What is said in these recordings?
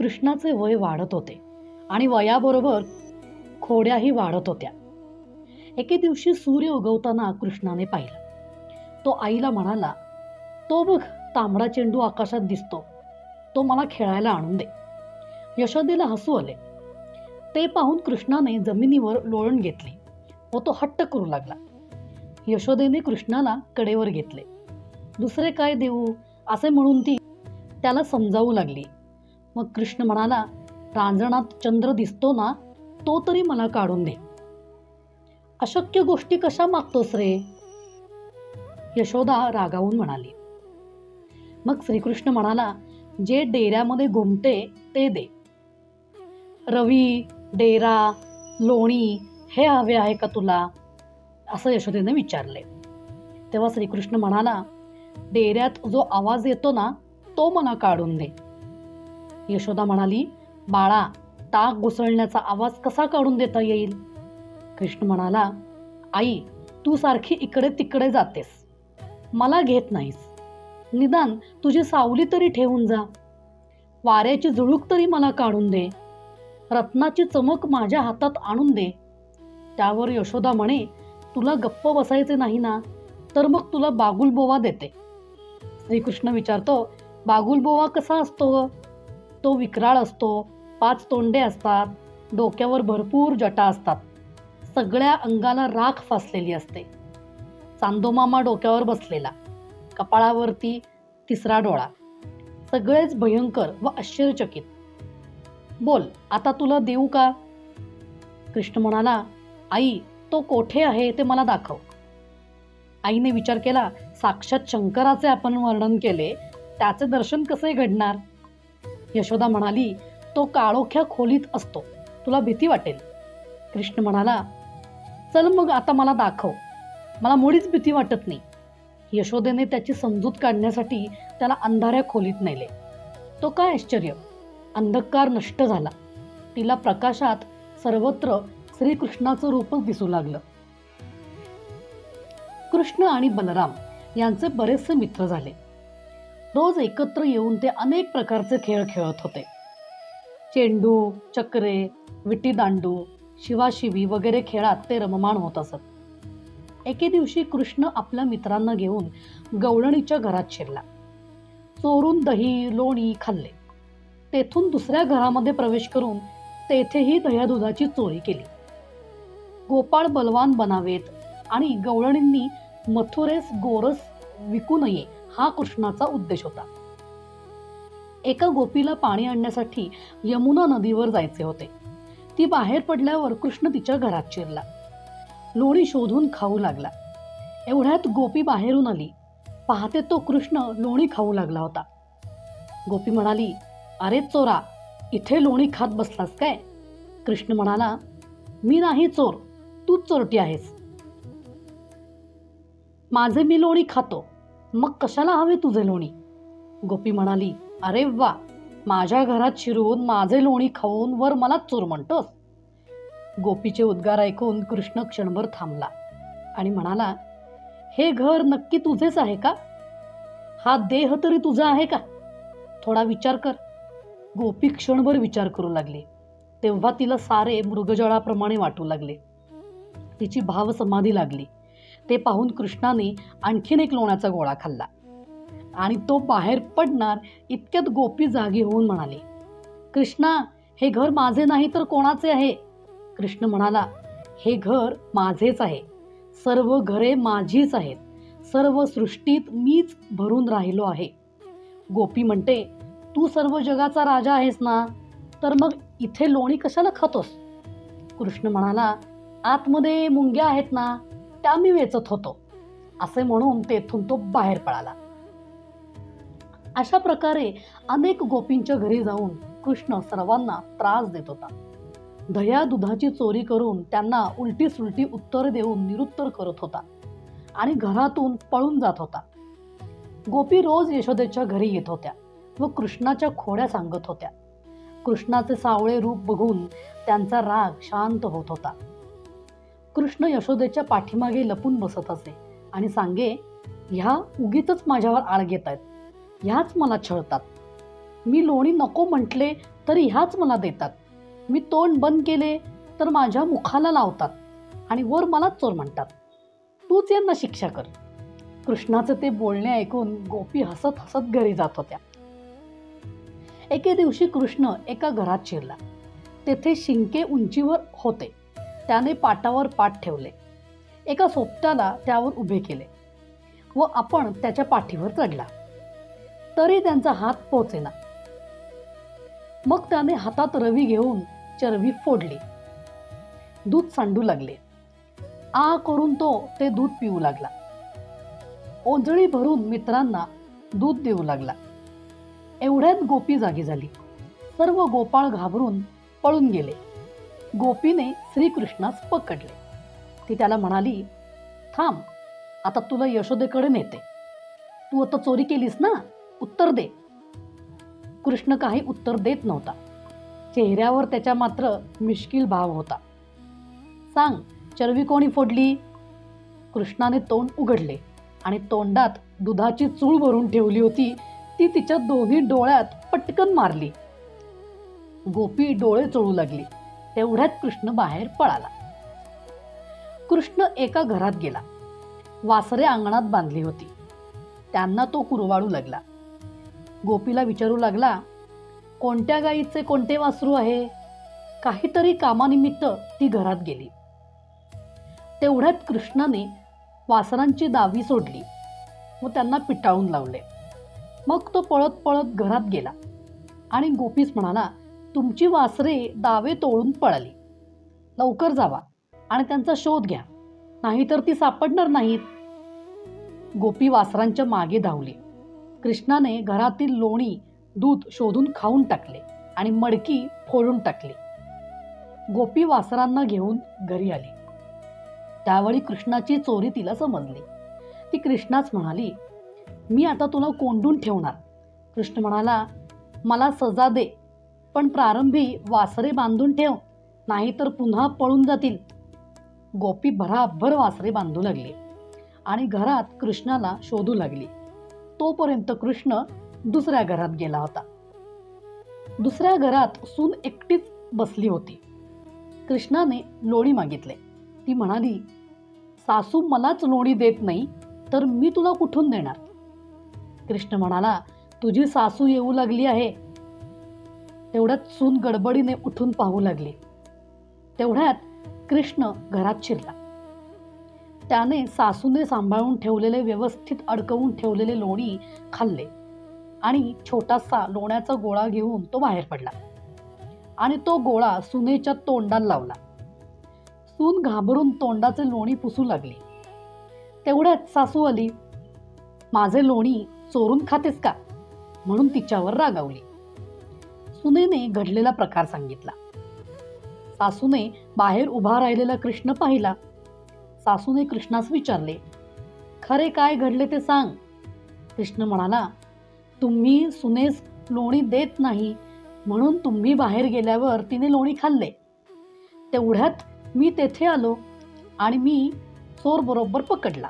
कृष्णाचे वय वाढत होते आणि वयाबरोबर खोड्याही वाढत होत्या. एके दिवशी सूर्य उगवताना कृष्णाने पाहिलं. तो आईला म्हणाला, तो बघ तांबडा चेंडू आकाशात दिसतो, तो मला खेळायला आणून दे. यशोदेला हसू आले. ते पाहून कृष्णाने जमिनीवर लोळण घेतली व तो हट्ट करू लागला. यशोदेने कृष्णाला कडेवर घेतले. दुसरे काय देऊ असे म्हणून ती त्याला समजावू लागली. मग कृष्ण म्हणाला, रांजणात चंद्र दिसतो ना, तो तरी मला काढून दे. अशक्य गोष्टी कशा मागतोस रे? यशोदा रागावून म्हणाली. मग श्रीकृष्ण म्हणाला, जे डेऱ्यामध्ये घुमते ते दे. रवी, डेरा, लोणी हे हवे आहे का तुला, असं यशोदेने विचारले. तेव्हा श्रीकृष्ण म्हणाला, डेऱ्यात जो आवाज येतो ना, तो मला काढून दे. यशोदा म्हणाली, बाळा, टाक घुसळण्याचा आवाज कसा काढून देता येईल? कृष्ण म्हणाला, आई, तू सारखी इकडे तिकडे जातेस, मला घेत नाहीस. निदान तुझी सावली तरी ठेवून जा. वाऱ्याची झुळूक तरी मला काढून दे. रत्नाची चमक माझ्या हातात आणून दे. त्यावर यशोदा म्हणे, तुला गप्प बसायचे नाही ना, तर मग तुला बागुलबोवा देते. श्रीकृष्ण विचारतो, बागुलबोवा कसा असतो? तो विक्राळ असतो, 5 तोंडे असतात, डोक्यावर भरपूर जटा असतात, सगळ्या अंगाला राख फासलेली असते. चांदोमामा डोक्यावर बसलेला, कपाळावरती 3रा डोळा, सगळेच भयंकर व आश्चर्यचकित. बोल, आता तुला देऊ का? कृष्ण म्हणाला, आई, तो कोठे आहे ते मला दाखव. आईने विचार केला, साक्षात शंकराचे आपण वर्णन केले, त्याचे दर्शन कसे घडणार? यशोदा म्हणाली, तो काळोख्या खोलीत असतो, तुला भीती वाटेल. कृष्ण म्हणाला, चल मग आता मला दाखव, मला मुळीच भीती वाटत नाही. यशोदेने त्याची समजूत काढण्यासाठी त्याला अंधाऱ्या खोलीत नेले. तो काय आश्चर्य, अंधकार नष्ट झाला. तिला प्रकाशात सर्वत्र श्रीकृष्णाचं रूपच दिसू लागलं. कृष्ण आणि बलराम यांचे बरेचसे मित्र झाले. रोज एकत्र येऊन ते अनेक प्रकारचे खेळ खेळत होते. चेंडू, चक्रे, विटीदांडू, शिवाशिवी वगैरे खेळात ते रममाण होत असत. एके दिवशी कृष्ण आपल्या मित्रांना घेऊन गवळणीच्या घरात शिरला. चोरून दही, लोणी खाल्ले. तेथून दुसऱ्या घरामध्ये प्रवेश करून तेथेही दह्यादुधाची चोरी केली. गोपाळ बलवान बनावेत आणि गवळणींनी मथुरेस गोरस विकू नये हा कृष्णाचा उद्देश होता. एका गोपीला पाणी आणण्यासाठी यमुना नदीवर जायचे होते. ती बाहेर पडल्यावर कृष्ण तिच्या घरात शिरला. लोणी शोधून खाऊ लागला. एवढ्यात गोपी बाहेरून आली. पाहते तो कृष्ण लोणी खाऊ लागला होता. गोपी म्हणाली, अरे चोरा, इथे लोणी खात बसलास काय? कृष्ण म्हणाला, मी नाही चोर, तूच चोरटी आहेस. माझे मी लोणी खातो, मग कशाला हवे तुझे लोणी? गोपी म्हणाली, अरे वा, माझ्या घरात शिरून माझे लोणी खाऊन वर मलाच चोर म्हणतोस? गोपीचे उद्गार ऐकून कृष्ण क्षणभर थांबला आणि म्हणाला, हे घर नक्की तुझेच आहे का? हा देह तरी तुझा आहे का? थोडा विचार कर. गोपी क्षणभर विचार करू लागली. तेव्हा तिला सारे मृगजळाप्रमाणे वाटू लागले. तिची भावसमाधी लागली. ते पाहून कृष्णाने आणखीन एक लोण्याचा गोळा खाल्ला आणि तो बाहेर पडणार इतक्यात गोपी जागी होऊन म्हणाली, कृष्णा, हे घर माझे नाही तर कोणाचे आहे? कृष्ण म्हणाला, हे घर माझेच आहे. सर्व घरे माझीच आहेत. सर्व सृष्टीत मीच भरून राहिलो आहे. गोपी म्हणते, तू सर्व जगाचा राजा आहेस ना, तर मग इथे लोणी कशाला खातोस? कृष्ण म्हणाला, आतमध्ये मुंग्या आहेत ना, त्या मी वेचत होतो. असे म्हणून तेथून तो बाहेर पळाला. अशा प्रकारे अनेक गोपींच्या घरी जाऊन कृष्ण सर्वांना त्रास देत होता. दह्या दुधाची चोरी करून त्यांना उलटी सुलटी उत्तर देऊन निरुत्तर करत होता आणि घरातून पळून जात होता. गोपी रोज यशोदेच्या घरी येत होत्या व कृष्णाच्या खोड्या सांगत होत्या. कृष्णाचे सावळे रूप बघून त्यांचा राग शांत होत होता. कृष्ण यशोदेच्या पाठीमागे लपून बसत असे आणि सांगे, ह्या उगीचच माझ्यावर आळ घेत आहेत, ह्याच मला छळतात. मी लोणी नको म्हटले तरी ह्याच मला देतात. मी तोंड बंद केले तर माझ्या मुखाला लावतात आणि वर मलाच चोर म्हणतात. तूच यांना शिक्षा कर. कृष्णाचे ते बोलणे ऐकून गोपी हसत हसत घरी जात होत्या. एके दिवशी कृष्ण एका घरात शिरला. तेथे शिंके उंचीवर होते. त्याने पाटावर पाट ठेवले. एका सोबत्याला त्यावर उभे केले व आपण त्याच्या पाठीवर चढला. तरी त्यांचा हात पोचेना. मग त्याने हातात रवी घेऊन चरबी फोडली. दूध सांडू लागले. आ करून तो ते दूध पिऊ लागला. ओंजळी भरून मित्रांना दूध देऊ लागला. एवढ्यात गोपी जागी झाली. सर्व गोपाळ घाबरून पळून गेले. गोपीने श्रीकृष्णास पकडले. ती त्याला म्हणाली, थांब, आता तुला यशोदेकडे नेते. तू आता चोरी केलीस ना, उत्तर दे. कृष्ण काही उत्तर देत नव्हता. चेहऱ्यावर त्याच्या मात्र मिश्किल भाव होता. सांग, चरबी कोणी फोडली? कृष्णाने तोंड उघडले आणि तोंडात दुधाची चूळ भरून ठेवली होती ती तिच्या दोन्ही डोळ्यात पटकन मारली. गोपी डोळे चोळू लागली. तेवढ्यात कृष्ण बाहेर पळाला. कृष्ण एका घरात गेला. वासरे अंगणात बांधली होती. त्यांना तो कुरवाळू लागला. गोपीला विचारू लागला, कोणत्या गाईचे कोणते वासरू आहे? काहीतरी कामानिमित्त ती घरात गेली. तेवढ्यात कृष्णाने वासरांची दावी सोडली व त्यांना पिटाळून लावले. मग तो पळत पळत घरात गेला आणि गोपीस म्हणाला, तुमची वासरे दावे तोडून पळाली. लवकर जावा आणि त्यांचा शोध घ्या, नाहीतर ती सापडणार नाहीत. गोपी वासरांच्या मागे धावली. कृष्णाने घरातील लोणी दूध शोधून खाऊन टाकले आणि मडकी फोडून टाकली. गोपी वासरांना घेऊन घरी आली. त्यावेळी कृष्णाची चोरी तिला समजली. ती कृष्णास म्हणाली, मी आता तुला कोंडून ठेवणार. कृष्ण म्हणाला, मला सजा दे, पण प्रारंभी वासरे बांधून ठेव, नाहीतर पुन्हा पळून जातील. गोपी भराभर वासरे बांधू लागली आणि घरात कृष्णाला शोधू लागली. तोपर्यंत कृष्ण दुसऱ्या घरात गेला होता. दुसऱ्या घरात सून एकटीच बसली होती. कृष्णाने लोणी मागितले. ती म्हणाली, सासू मलाच लोणी देत नाही तर मी तुला कुठून देणार? कृष्ण म्हणाला, तुझी सासू येऊ लागली आहे. तेवढ्यात सून गडबडीने उठून पाहू लागली. तेवढ्यात कृष्ण घरात शिरला. त्याने सासूने सांभाळून ठेवलेले व्यवस्थित अडकवून ठेवलेले लोणी खाल्ले आणि छोटासा लोण्याचा गोळा घेऊन तो बाहेर पडला आणि तो गोळा सुनेच्या तोंडाला लावला. सून घाबरून तोंडाचे लोणी पुसू लागली. तेवढ्यात सासू आली. माझे लोणी चोरून खातेस का, म्हणून तिच्यावर रागावली. सुनेने घडलेला प्रकार सांगितला. सासूने बाहेर उभा राहिलेला कृष्ण पाहिला. सासूने कृष्णास विचारले, खरे काय घडले ते सांग. कृष्ण म्हणाला, तुम्ही सुनेस लोणी देत नाही म्हणून तुम्ही बाहेर गेल्यावर तिने लोणी खाल्ले. तेवढ्यात मी तेथे आलो आणि मी चोर बरोबर पकडला.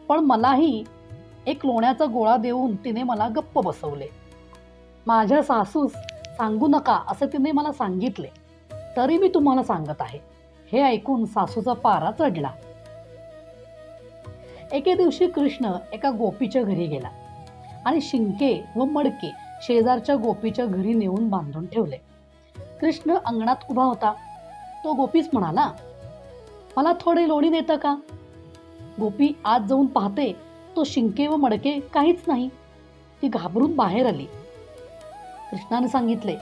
पण मलाही एक लोण्याचा गोळा देऊन तिने मला गप्प बसवले. माझ्या सासूस सांगू नका असे तिने मला सांगितले, तरी मी तुम्हाला सांगत आहे. हे ऐकून सासूचा पारा चढला. एके दिवशी कृष्ण एका गोपीच्या घरी गेला आणि शिंके व मडके शेजारच्या गोपीच्या घरी नेऊन बांधून ठेवले. कृष्ण अंगणात उभा होता. तो गोपीस म्हणाला, मला थोडे लोणी देता का? गोपी आत जाऊन पाहते तो शिंके व मडके काहीच नाही. ती घाबरून बाहेर आली. कृष्णाने सांगितले,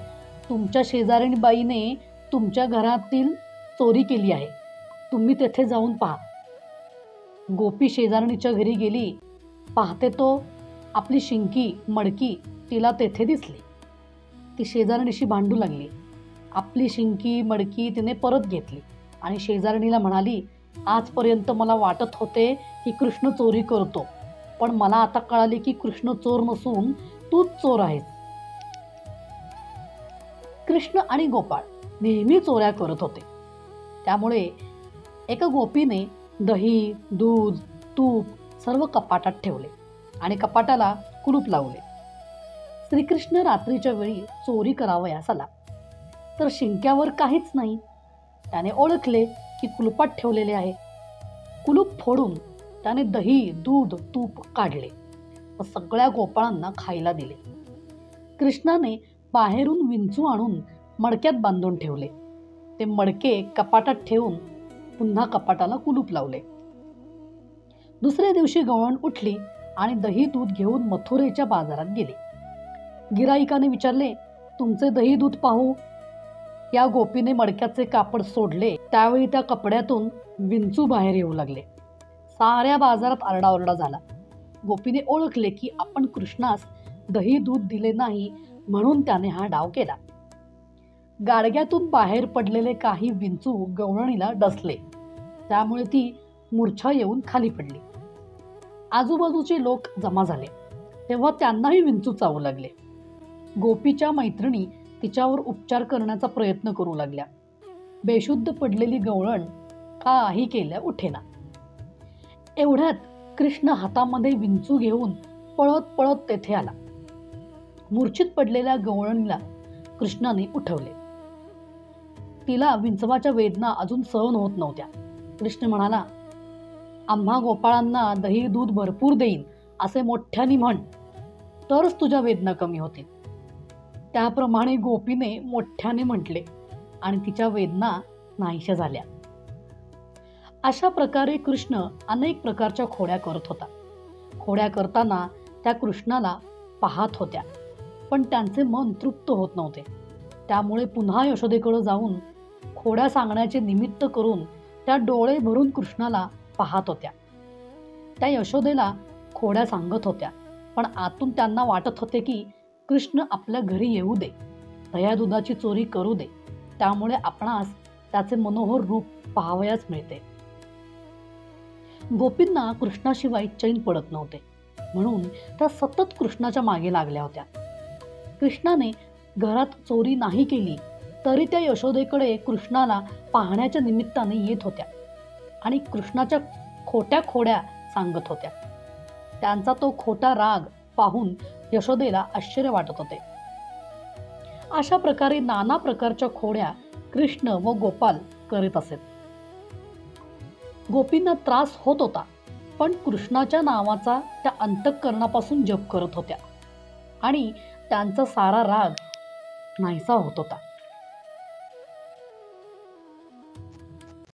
तुमच्या शेजारीण बाईने तुमच्या घरातील चोरी केली आहे. तुम्ही तेथे जाऊन पहा. गोपी शेजारणीच्या घरी गेली. पाहते तो आपली शिंकी मडकी तिला तेथे दिसली. ती शेजारणीशी भांडू लागली. आपली शिंकी मडकी तिने परत घेतली आणि शेजारणीला म्हणाली, आजपर्यंत मला वाटत होते की कृष्ण चोरी करतो, पण मला आता कळाले की कृष्ण चोर नसून तूच चोर आहेस. कृष्ण आणि गोपाळ नेहमी चोऱ्या करत होते. त्यामुळे एका गोपीने दही, दूध, तूप सर्व कपाटात ठेवले आणि कपाटाला कुलूप लावले. श्रीकृष्ण रात्रीच्या वेळी चोरी करावयास आला, तर शिंक्यावर काहीच नाही. त्याने ओळखले की कुलपात ठेवलेले आहे. कुलूप फोडून त्याने दही, दूध, तूप काढले व सगळ्या गोपाळांना खायला दिले. कृष्णाने बाहेरून विंचू आणून मडक्यात बांधून ठेवले. ते मडके कपाटात ठेवून पुन्हा कपाटाला कुलूप लावले. दुसऱ्या दिवशी गवळण उठली आणि दही दूध घेऊन मथुरेच्या बाजारात गेली. गिराईकाने विचारले, तुमचे दही दूध पाहू. या गोपीने मडक्याचे कापड सोडले. त्यावेळी त्या कपड्यातून विंचू बाहेर येऊ लागले. साऱ्या बाजारात आरडाओरडा झाला. गोपीने ओळखले की आपण कृष्णास दही दूध दिले नाही, म्हणून त्याने हा डाव केला. गाडग्यातून बाहेर पडलेले काही विंचू गवळणीला डसले. त्यामुळे ती मूर्छा येऊन खाली पडली. आजूबाजूचे लोक जमा झाले, तेव्हा त्यांनाही विंचू चावू लागले. गोपीच्या मैत्रिणी तिच्यावर उपचार करण्याचा प्रयत्न करू लागल्या. बेशुद्ध पडलेली गवळण काही केल्या उठेना. एवढ्यात कृष्ण हातामध्ये विंचू घेऊन पळत पळत तेथे आला. मूर्छित पडलेल्या गवळणीला कृष्णाने उठवले. तिला विंचवाच्या वेदना अजून सहन होत नव्हत्या. कृष्ण म्हणाला, आम्हा गोपाळांना दही दूध भरपूर देईन असे मोठ्याने म्हण, तरच तुझ्या वेदना कमी होतील. त्याप्रमाणे गोपीने मोठ्याने म्हटले आणि तिच्या वेदना नाहीशा झाल्या. अशा प्रकारे कृष्ण अनेक प्रकारच्या खोड्या करत होता. खोड्या करताना त्या कृष्णाला पाहत होत्या, पण त्यांचे मन तृप्त होत नव्हते. त्यामुळे पुन्हा यशोदेकडे जाऊन खोड्या सांगण्याचे निमित्त करून त्या डोळे भरून कृष्णाला पाहत होत्या. त्या यशोदेला खोड्या सांगत होत्या, पण आतून त्यांना वाटत होते की कृष्ण आपल्या घरी येऊ दे, दह्या दुधाची चोरी करू दे, त्यामुळे आपणास त्याचे मनोहर रूप पाहावयास मिळते. गोपींना कृष्णाशिवाय चैन पडत नव्हते, म्हणून त्या सतत कृष्णाच्या मागे लागल्या होत्या. कृष्णाने घरात चोरी नाही केली तरी त्या यशोदेकडे कृष्णाला पाहण्याच्या निमित्ताने येत होत्या आणि कृष्णाच्या खोट्या खोड्या सांगत होत्या. त्यांचा तो खोटा राग पाहून यशोदेला आश्चर्य वाटत होते. अशा प्रकारे नाना प्रकारच्या खोड्या कृष्ण व गोपाल करीत असत. गोपींना त्रास होत होता, पण कृष्णाच्या नावाचा त्या अंतःकरणापासून जप करत होत्या आणि त्यांचा सारा राग नाहीसा होत होता.